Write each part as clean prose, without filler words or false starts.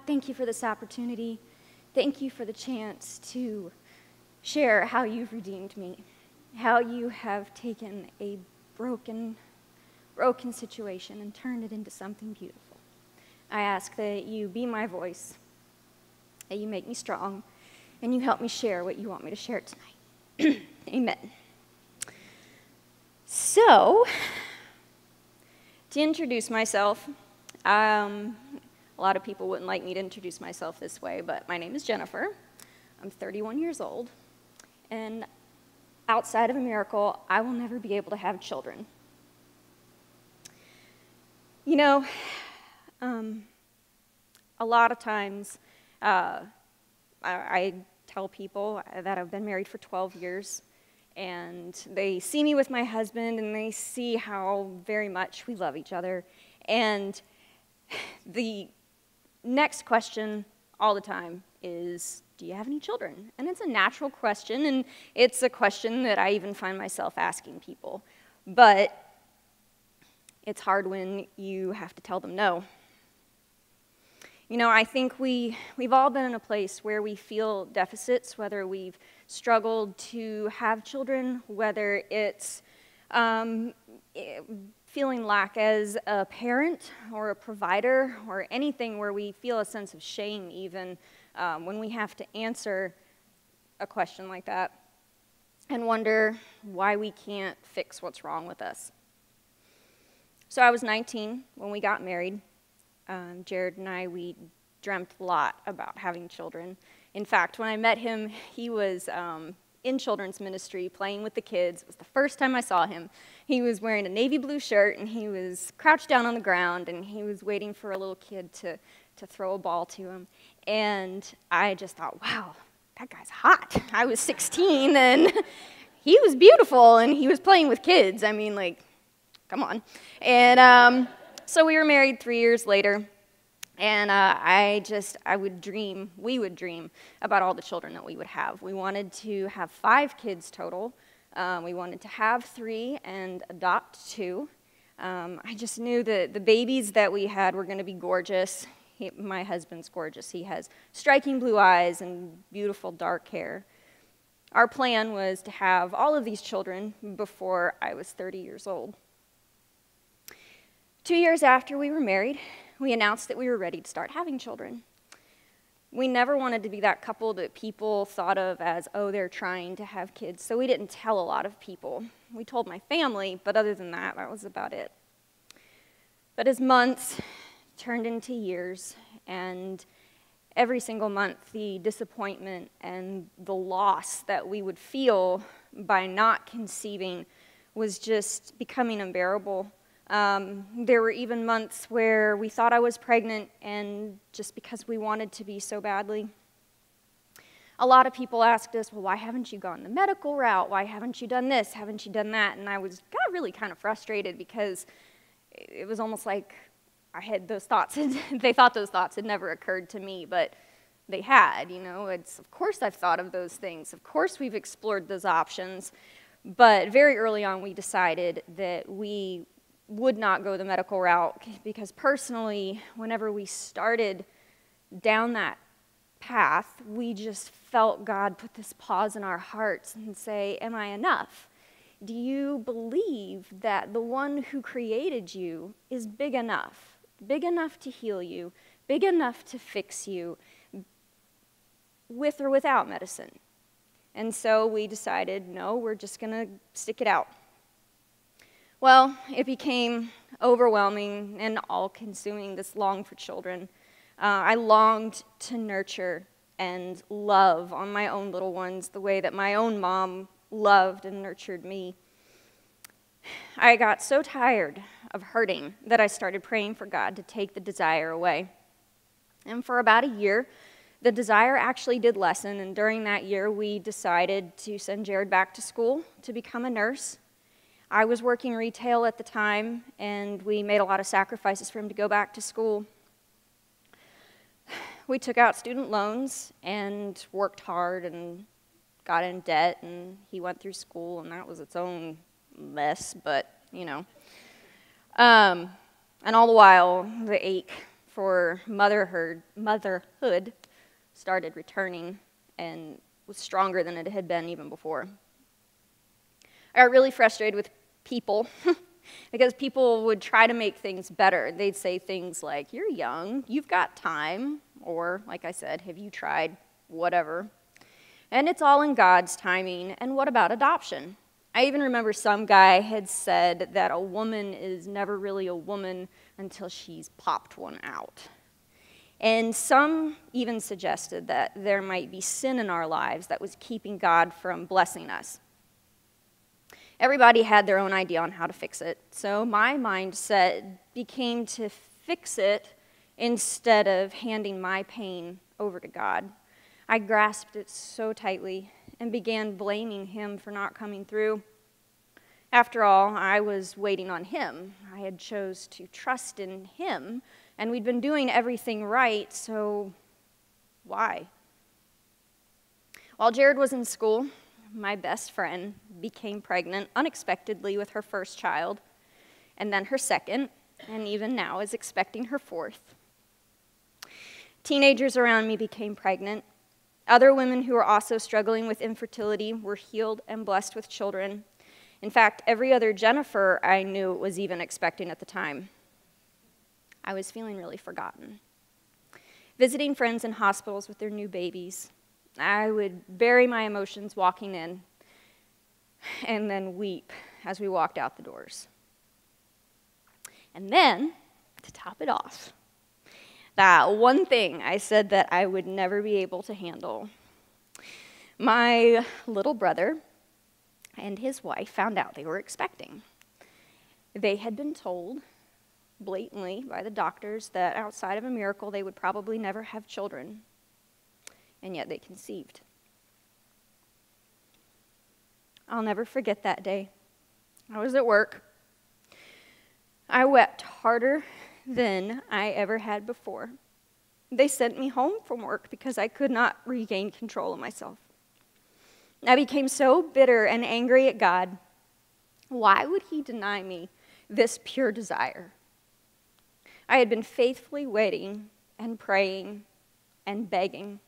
thank you for this opportunity. Thank you for the chance to share how you've redeemed me, how you have taken a broken situation and turned it into something beautiful. I ask that you be my voice, that you make me strong, and you help me share what you want me to share tonight. Amen. So, to introduce myself, a lot of people wouldn't like me to introduce myself this way, but my name is Jennifer. I'm 31 years old, and outside of a miracle, I will never be able to have children. You know, a lot of times I tell people that I've been married for 12 years, and they see me with my husband, and they see how very much we love each other. And the next question all the time is, do you have any children? And it's a natural question, and it's a question that I even find myself asking people. But it's hard when you have to tell them no. You know, I think we've all been in a place where we feel deficits, whether we've struggled to have children, whether it's feeling lack as a parent or a provider or anything where we feel a sense of shame even when we have to answer a question like that and wonder why we can't fix what's wrong with us. So I was 19 when we got married. Jared and I, we dreamt a lot about having children. In fact, when I met him, he was in children's ministry playing with the kids. It was the first time I saw him. He was wearing a navy blue shirt, and he was crouched down on the ground, and he was waiting for a little kid to throw a ball to him. And I just thought, wow, that guy's hot. I was 16, and he was beautiful, and he was playing with kids. I mean, like, come on. And so we were married 3 years later, and we would dream about all the children that we would have. We wanted to have 5 kids total. We wanted to have 3 and adopt 2. I just knew that the babies that we had were going to be gorgeous. My husband's gorgeous. He has striking blue eyes and beautiful dark hair. Our plan was to have all of these children before I was 30 years old. 2 years after we were married, we announced that we were ready to start having children. We never wanted to be that couple that people thought of as, oh, they're trying to have kids, so we didn't tell a lot of people. We told my family, but other than that, that was about it. But as months turned into years, and every single month, the disappointment and the loss that we would feel by not conceiving was just becoming unbearable. There were even months where we thought I was pregnant, and just because we wanted to be so badly. A lot of people asked us, well, why haven't you gone the medical route? Why haven't you done this? Haven't you done that? And I got really kind of frustrated because it was almost like I had those thoughts. They thought those thoughts had never occurred to me, but they had, you know. Of course I've thought of those things. Of course we've explored those options. But very early on we decided that we would not go the medical route because personally, whenever we started down that path, we just felt God put this pause in our hearts and say, am I enough? Do you believe that the one who created you is big enough to heal you, big enough to fix you, with or without medicine? And so we decided, no, we're just going to stick it out. Well, it became overwhelming and all-consuming, this longing for children. I longed to nurture and love on my own little ones the way that my own mom loved and nurtured me. I got so tired of hurting that I started praying for God to take the desire away. And for about a year, the desire actually did lessen, and during that year, we decided to send Jared back to school to become a nurse. I was working retail at the time, and we made a lot of sacrifices for him to go back to school. We took out student loans and worked hard and got in debt, and he went through school, and that was its own mess, but, you know. And all the while, the ache for motherhood started returning and was stronger than it had been even before. I got really frustrated with people because people would try to make things better. They'd say things like, "You're young, you've got time," or, like I said, "Have you tried whatever?" And it's all in God's timing, and what about adoption? I even remember some guy had said that a woman is never really a woman until she's popped one out. And some even suggested that there might be sin in our lives that was keeping God from blessing us. Everybody had their own idea on how to fix it, so my mindset became to fix it instead of handing my pain over to God. I grasped it so tightly and began blaming him for not coming through. After all, I was waiting on him. I had chose to trust in him, and we'd been doing everything right, so why? While Jared was in school, my best friend became pregnant unexpectedly with her first child, and then her second, and even now is expecting her fourth. Teenagers around me became pregnant. Other women who were also struggling with infertility were healed and blessed with children. In fact, every other Jennifer I knew was even expecting at the time. I was feeling really forgotten. Visiting friends in hospitals with their new babies, I would bury my emotions walking in and then weep as we walked out the doors. And then, to top it off, that one thing I said that I would never be able to handle. My little brother and his wife found out they were expecting. They had been told blatantly by the doctors that outside of a miracle they would probably never have children, and yet they conceived. I'll never forget that day. I was at work. I wept harder than I ever had before. They sent me home from work because I could not regain control of myself. I became so bitter and angry at God. Why would he deny me this pure desire? I had been faithfully waiting and praying and begging.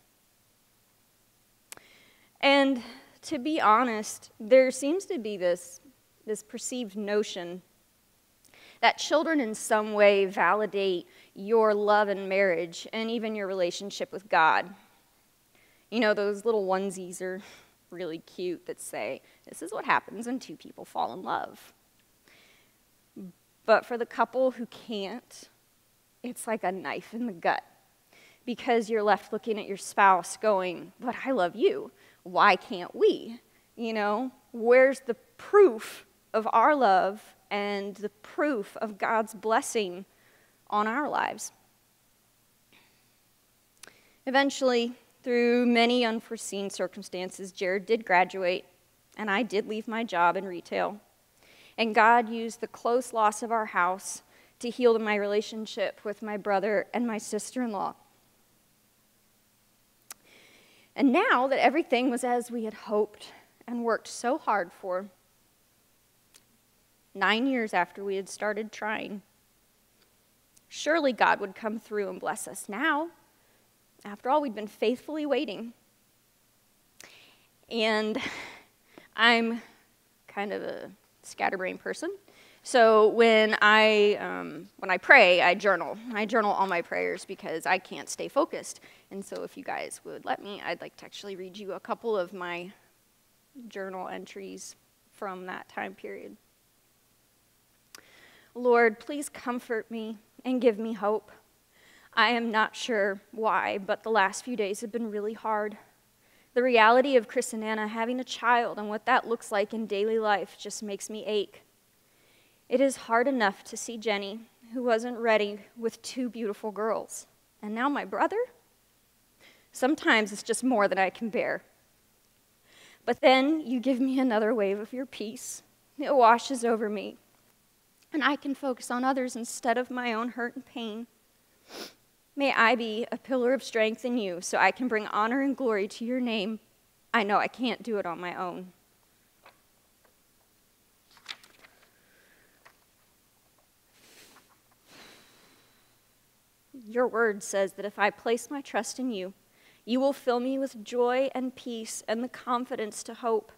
And to be honest, there seems to be this perceived notion that children in some way validate your love and marriage and even your relationship with God. You know, those little onesies are really cute that say, "This is what happens when two people fall in love." But for the couple who can't, it's like a knife in the gut, because you're left looking at your spouse going, "But I love you. Why can't we?" You know, where's the proof of our love and the proof of God's blessing on our lives? Eventually, through many unforeseen circumstances, Jared did graduate, and I did leave my job in retail. And God used the close loss of our house to heal my relationship with my brother and my sister-in-law. And now that everything was as we had hoped and worked so hard for, 9 years after we had started trying, surely God would come through and bless us now. After all, we'd been faithfully waiting. And I'm kind of a scatterbrained person. So when I pray, I journal. I journal all my prayers because I can't stay focused. And so if you guys would let me, I'd like to actually read you a couple of my journal entries from that time period. Lord, please comfort me and give me hope. I am not sure why, but the last few days have been really hard. The reality of Chris and Anna having a child and what that looks like in daily life just makes me ache. It is hard enough to see Jenny, who wasn't ready with 2 beautiful girls, and now my brother? Sometimes it's just more than I can bear. But then you give me another wave of your peace. It washes over me, and I can focus on others instead of my own hurt and pain. May I be a pillar of strength in you so I can bring honor and glory to your name. I know I can't do it on my own. Your word says that if I place my trust in you, you will fill me with joy and peace and the confidence to hope.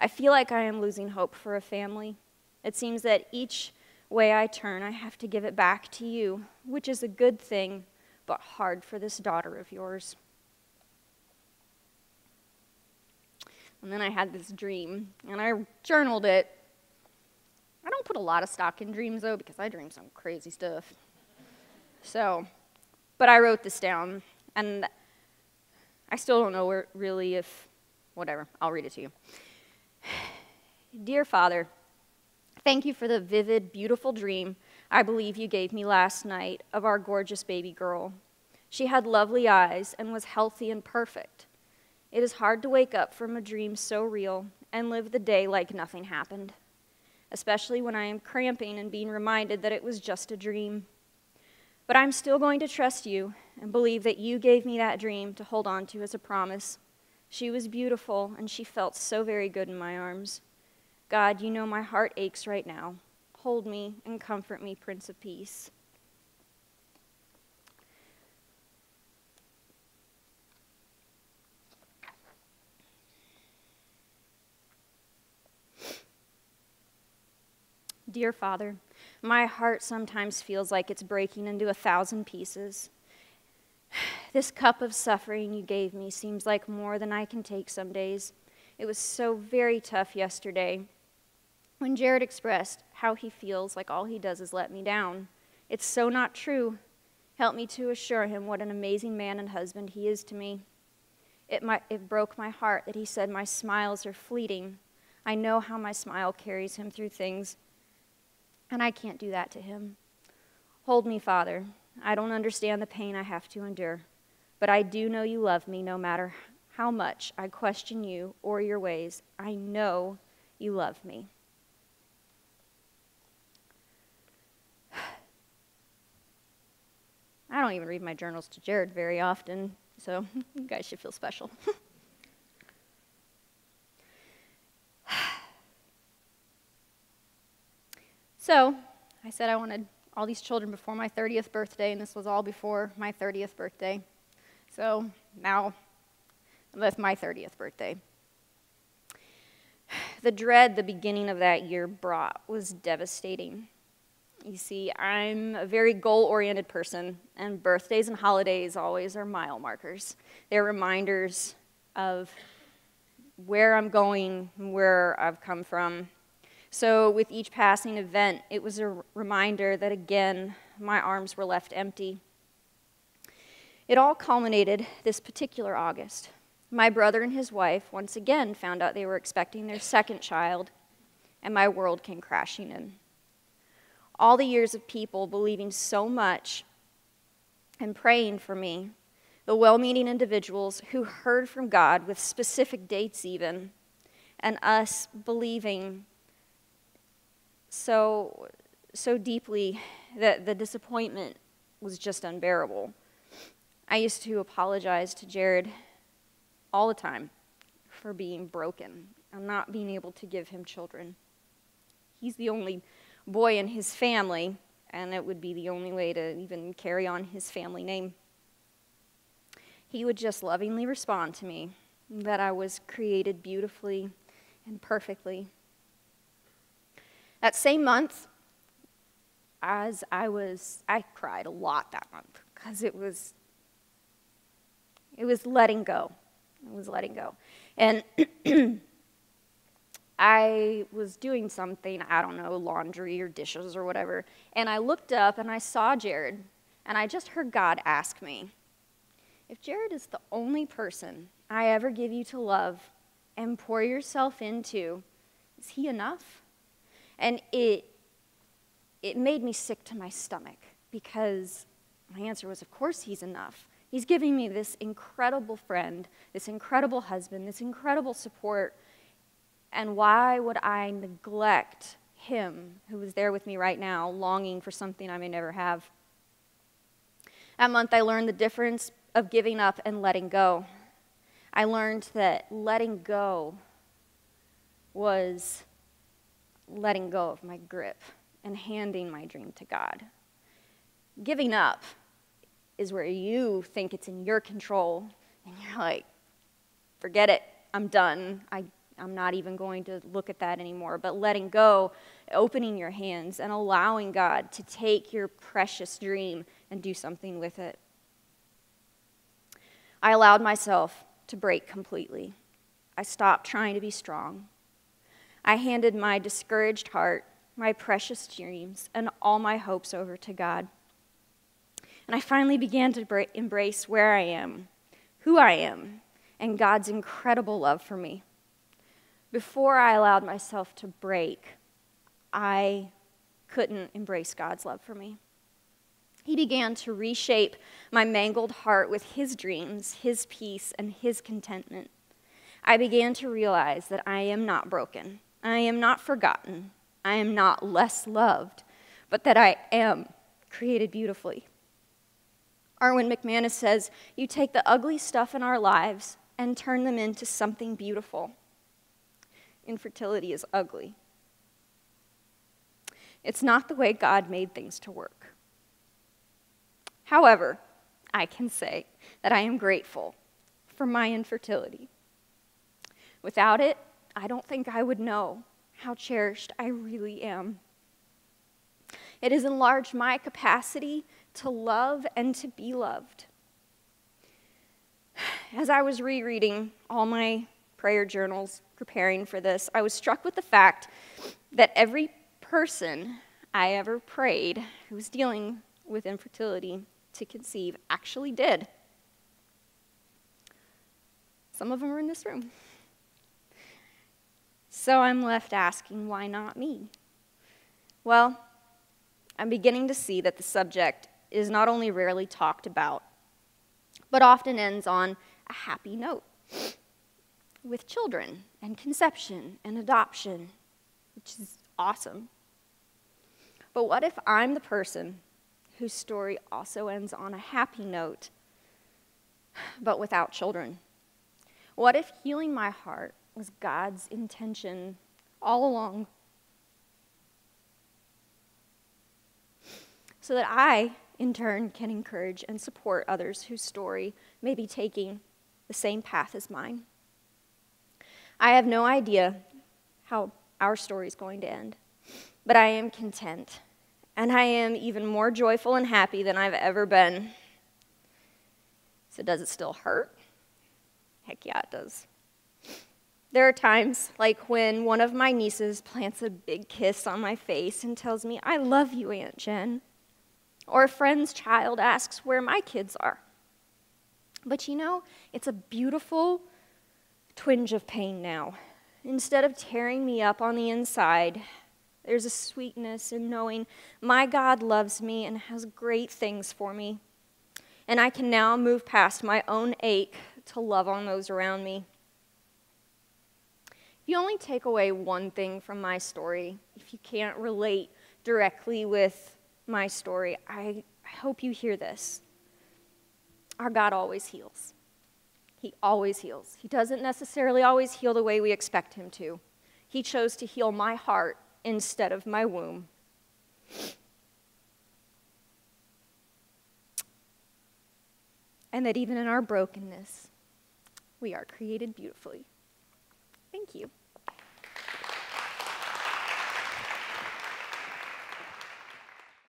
I feel like I am losing hope for a family. It seems that each way I turn, I have to give it back to you, which is a good thing, but hard for this daughter of yours. And then I had this dream, and I journaled it. I don't put a lot of stock in dreams, though, because I dream some crazy stuff. But I wrote this down, and I still don't know really if, whatever, I'll read it to you. Dear Father, thank you for the vivid, beautiful dream I believe you gave me last night of our gorgeous baby girl. She had lovely eyes and was healthy and perfect. It is hard to wake up from a dream so real and live the day like nothing happened, especially when I am cramping and being reminded that it was just a dream. But I'm still going to trust you and believe that you gave me that dream to hold on to as a promise. She was beautiful, and she felt so very good in my arms. God, you know my heart aches right now. Hold me and comfort me, Prince of Peace. Dear Father, my heart sometimes feels like it's breaking into 1,000 pieces. This cup of suffering you gave me seems like more than I can take some days. It was so very tough yesterday when Jared expressed how he feels like all he does is let me down. It's so not true. Help me to assure him what an amazing man and husband he is to me. It broke my heart that he said my smiles are fleeting. I know how my smile carries him through things, and I can't do that to him. Hold me, Father. I don't understand the pain I have to endure, but I do know you love me no matter how much I question you or your ways. I know you love me. I don't even read my journals to Jared very often, so you guys should feel special. So I said I wanted all these children before my 30th birthday, and this was all before my 30th birthday. So now that's my 30th birthday. The dread the beginning of that year brought was devastating. You see, I'm a very goal-oriented person, and birthdays and holidays always are mile markers. They're reminders of where I'm going, where I've come from. So with each passing event, it was a reminder that, again, my arms were left empty. It all culminated this particular August. My brother and his wife once again found out they were expecting their second child, and my world came crashing in. All the years of people believing so much and praying for me, the well-meaning individuals who heard from God with specific dates even, and us believing so deeply that the disappointment was just unbearable. I used to apologize to Jared all the time for being broken and not being able to give him children. He's the only boy in his family, and it would be the only way to even carry on his family name. He would just lovingly respond to me that I was created beautifully and perfectly. That same month, I cried a lot that month because it was letting go. It was letting go. And I was doing something, I don't know, laundry or dishes or whatever, and I looked up and I saw Jared, and I just heard God ask me, if Jared is the only person I ever give you to love and pour yourself into, is he enough? And it made me sick to my stomach, because my answer was, of course he's enough. He's giving me this incredible friend, this incredible husband, this incredible support, and why would I neglect him, who is there with me right now, longing for something I may never have? That month I learned the difference of giving up and letting go. I learned that letting go was letting go of my grip and handing my dream to God. Giving up is where you think it's in your control, and you're like, forget it, I'm done. I'm not even going to look at that anymore. But letting go, opening your hands, and allowing God to take your precious dream and do something with it. I allowed myself to break completely. I stopped trying to be strong. I handed my discouraged heart, my precious dreams, and all my hopes over to God. And I finally began to embrace where I am, who I am, and God's incredible love for me. Before I allowed myself to break, I couldn't embrace God's love for me. He began to reshape my mangled heart with his dreams, his peace, and his contentment. I began to realize that I am not broken. I am not forgotten. I am not less loved, but that I am created beautifully. Arwen McManus says, you take the ugly stuff in our lives and turn them into something beautiful. Infertility is ugly. It's not the way God made things to work. However, I can say that I am grateful for my infertility. Without it, I don't think I would know how cherished I really am. It has enlarged my capacity to love and to be loved. As I was rereading all my prayer journals preparing for this, I was struck with the fact that every person I ever prayed who was dealing with infertility to conceive actually did. Some of them are in this room. So I'm left asking, why not me? Well, I'm beginning to see that the subject is not only rarely talked about, but often ends on a happy note with children and conception and adoption, which is awesome. But what if I'm the person whose story also ends on a happy note, but without children? What if healing my heart was God's intention all along? So that I, in turn, can encourage and support others whose story may be taking the same path as mine. I have no idea how our story is going to end, but I am content, and I am even more joyful and happy than I've ever been. So does it still hurt? Heck yeah, it does. There are times, like when one of my nieces plants a big kiss on my face and tells me, I love you, Aunt Jen. Or a friend's child asks where my kids are. But you know, it's a beautiful twinge of pain now. Instead of tearing me up on the inside, there's a sweetness in knowing my God loves me and has great things for me. And I can now move past my own ache to love on those around me. If you only take away one thing from my story, if you can't relate directly with my story, I hope you hear this. Our God always heals. He always heals. He doesn't necessarily always heal the way we expect him to. He chose to heal my heart instead of my womb. And that even in our brokenness, we are created beautifully. Thank you.